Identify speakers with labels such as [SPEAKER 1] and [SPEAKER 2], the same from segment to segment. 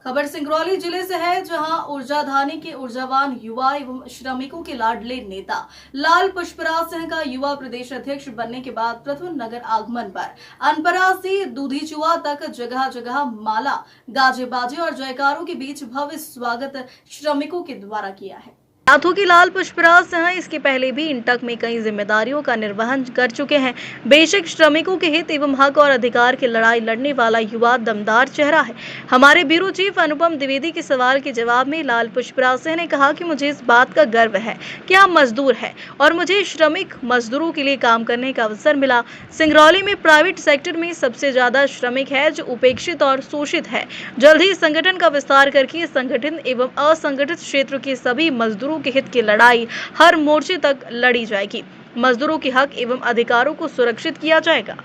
[SPEAKER 1] खबर सिंगरौली जिले से है, जहां ऊर्जाधानी के ऊर्जावान युवा एवं श्रमिकों के लाडले नेता लाल पुष्पराज सिंह का युवा प्रदेश अध्यक्ष बनने के बाद प्रथम नगर आगमन पर अनपरा से दूधीचुआ तक जगह जगह माला, गाजे बाजे और जयकारों के बीच भव्य स्वागत श्रमिकों के द्वारा किया है। साथों की लाल पुष्पराज सिंह इसके पहले भी इंटक में कई जिम्मेदारियों का निर्वहन कर चुके हैं। बेशक श्रमिकों के हित एवं हक और अधिकार की लड़ाई लड़ने वाला युवा दमदार चेहरा है। हमारे ब्यूरो चीफ अनुपम द्विवेदी के सवाल के जवाब में लाल पुष्पराज सिंह ने कहा कि मुझे इस बात का गर्व है कि हम मजदूर हैं और मुझे श्रमिक मजदूरों के लिए काम करने का अवसर मिला। सिंगरौली में प्राइवेट सेक्टर में सबसे ज्यादा श्रमिक है जो उपेक्षित और शोषित है। जल्द ही संगठन का विस्तार करके संगठित एवं असंगठित क्षेत्र के सभी मजदूरों के हित की लड़ाई हर मोर्चे तक लड़ी जाएगी। मजदूरों के हक एवं अधिकारों को सुरक्षित किया जाएगा।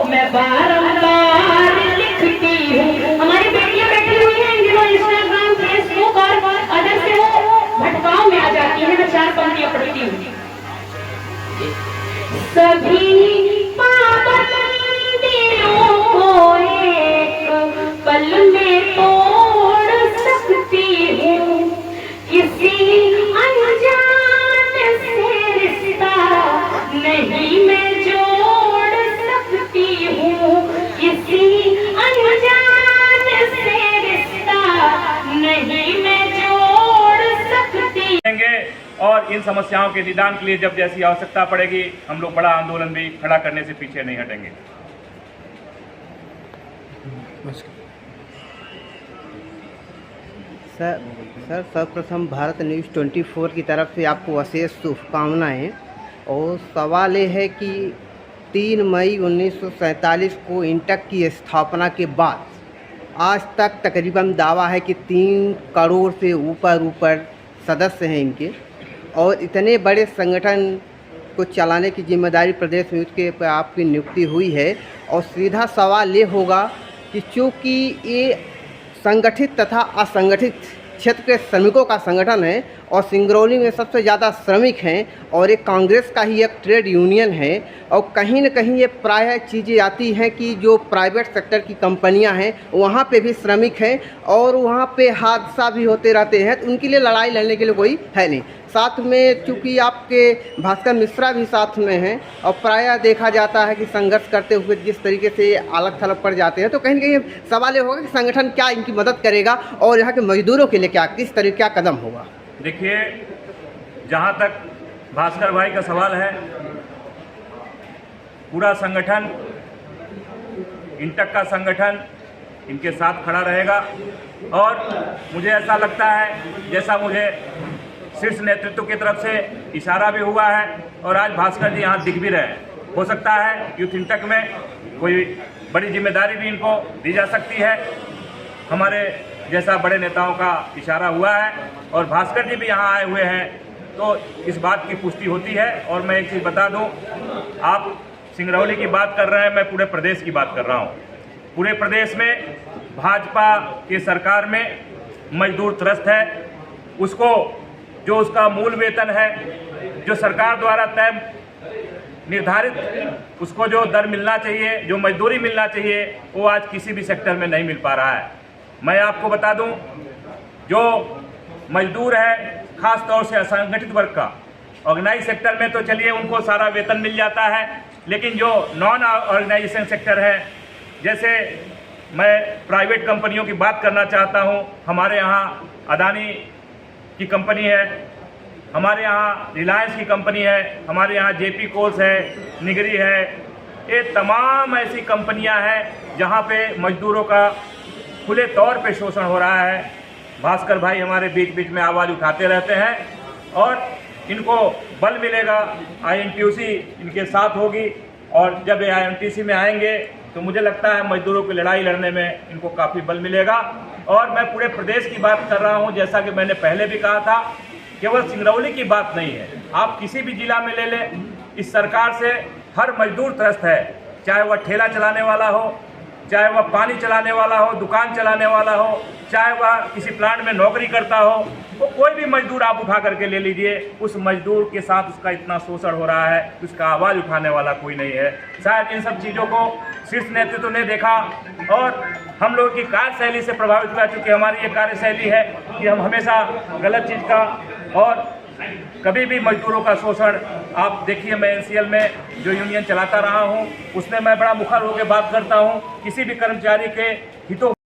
[SPEAKER 2] मैं बारंबार लिखती हूँ। हमारी बेटियां बैठी हुई हैं, जिन्होंने इंस्टाग्राम, फेसबुक और अदर से वो भटकाव में आ जाती है। मैं 4 पंक्तियां पढ़ती हूँ। सभी पाबंदियों को एक पल में तोड़ सकती हूँ, किसी अनजान से रिश्ता नहीं मैं
[SPEAKER 3] और इन समस्याओं के निदान के लिए जब जैसी आवश्यकता पड़ेगी हम लोग बड़ा आंदोलन भी खड़ा करने से पीछे नहीं हटेंगे।
[SPEAKER 4] सर सर्वप्रथम भारत न्यूज़ 24 की तरफ से आपको अशेष शुभकामनाएं। और सवाल ये है कि 3 मई 1947 को इंटक की स्थापना के बाद आज तक तकरीबन दावा है कि 3 करोड़ से ऊपर सदस्य हैं इनके, और इतने बड़े संगठन को चलाने की जिम्मेदारी प्रदेश में उसके पर आपकी नियुक्ति हुई है। और सीधा सवाल ये होगा कि चूँकि ये संगठित तथा असंगठित क्षेत्र के श्रमिकों का संगठन है और सिंगरौली में सबसे ज़्यादा श्रमिक हैं और एक कांग्रेस का ही एक ट्रेड यूनियन है, और कहीं न कहीं ये प्रायः चीज़ें आती हैं कि जो प्राइवेट सेक्टर की कंपनियां हैं वहाँ पे भी श्रमिक हैं और वहाँ पे हादसा भी होते रहते हैं, तो उनके लिए लड़ाई लड़ने के लिए कोई है नहीं। साथ में चूँकि आपके भास्कर मिश्रा भी साथ में हैं और प्रायः देखा जाता है कि संघर्ष करते हुए जिस तरीके से अलग थलग पड़ जाते हैं, तो कहीं न कहीं सवाल ये होगा कि संगठन क्या इनकी मदद करेगा और यहाँ के मजदूरों के लिए क्या किस तरीके का कदम होगा।
[SPEAKER 3] देखिए, जहाँ तक भास्कर भाई का सवाल है, पूरा संगठन, इंटक का संगठन इनके साथ खड़ा रहेगा। और मुझे ऐसा लगता है जैसा मुझे शीर्ष नेतृत्व की तरफ से इशारा भी हुआ है और आज भास्कर जी यहाँ दिख भी रहे हैं। हो सकता है यूथ इंटक में कोई बड़ी जिम्मेदारी भी इनको दी जा सकती है। हमारे जैसा बड़े नेताओं का इशारा हुआ है और भास्कर जी भी यहाँ आए हुए हैं, तो इस बात की पुष्टि होती है। और मैं एक चीज़ बता दूं, आप सिंगरौली की बात कर रहे हैं, मैं पूरे प्रदेश की बात कर रहा हूँ। पूरे प्रदेश में भाजपा की सरकार में मजदूर त्रस्त है। उसको जो उसका मूल वेतन है, जो सरकार द्वारा तय निर्धारित उसको जो दर मिलना चाहिए, जो मजदूरी मिलना चाहिए, वो आज किसी भी सेक्टर में नहीं मिल पा रहा है। मैं आपको बता दूं, जो मजदूर है खास तौर से असंगठित वर्ग का, ऑर्गेनाइज सेक्टर में तो चलिए उनको सारा वेतन मिल जाता है, लेकिन जो नॉन ऑर्गेनाइजेशन सेक्टर है, जैसे मैं प्राइवेट कंपनियों की बात करना चाहता हूं। हमारे यहाँ अदानी की कंपनी है, हमारे यहाँ रिलायंस की कंपनी है, हमारे यहाँ जेपी कोल्स है, निगरी है, ये तमाम ऐसी कंपनियां हैं जहाँ पे मजदूरों का खुले तौर पे शोषण हो रहा है। भास्कर भाई हमारे बीच बीच में आवाज़ उठाते रहते हैं और इनको बल मिलेगा, आईएनटीयूसी इनके साथ होगी और जब ये आईएनटीयूसी में आएंगे तो मुझे लगता है मजदूरों की लड़ाई लड़ने में इनको काफ़ी बल मिलेगा। और मैं पूरे प्रदेश की बात कर रहा हूँ, जैसा कि मैंने पहले भी कहा था, केवल सिंगरौली की बात नहीं है, आप किसी भी जिला में ले लें, इस सरकार से हर मजदूर त्रस्त है, चाहे वह ठेला चलाने वाला हो, चाहे वह पानी चलाने वाला हो, दुकान चलाने वाला हो, चाहे वह किसी प्लांट में नौकरी करता हो, वो कोई भी मजदूर आप उठा करके ले लीजिए, उस मजदूर के साथ उसका इतना शोषण हो रहा है कि उसका आवाज़ उठाने वाला कोई नहीं है। शायद इन सब चीज़ों को शीर्ष नेतृत्व ने देखा और हम लोगों की कार्यशैली से प्रभावित हुआ, चूँकि हमारी ये कार्यशैली है कि हम हमेशा गलत चीज़ का और कभी भी मजदूरों का शोषण, आप देखिए मैं एनसीएल में जो यूनियन चलाता रहा हूँ उसमें मैं बड़ा मुखर होकर बात करता हूँ, किसी भी कर्मचारी के हितों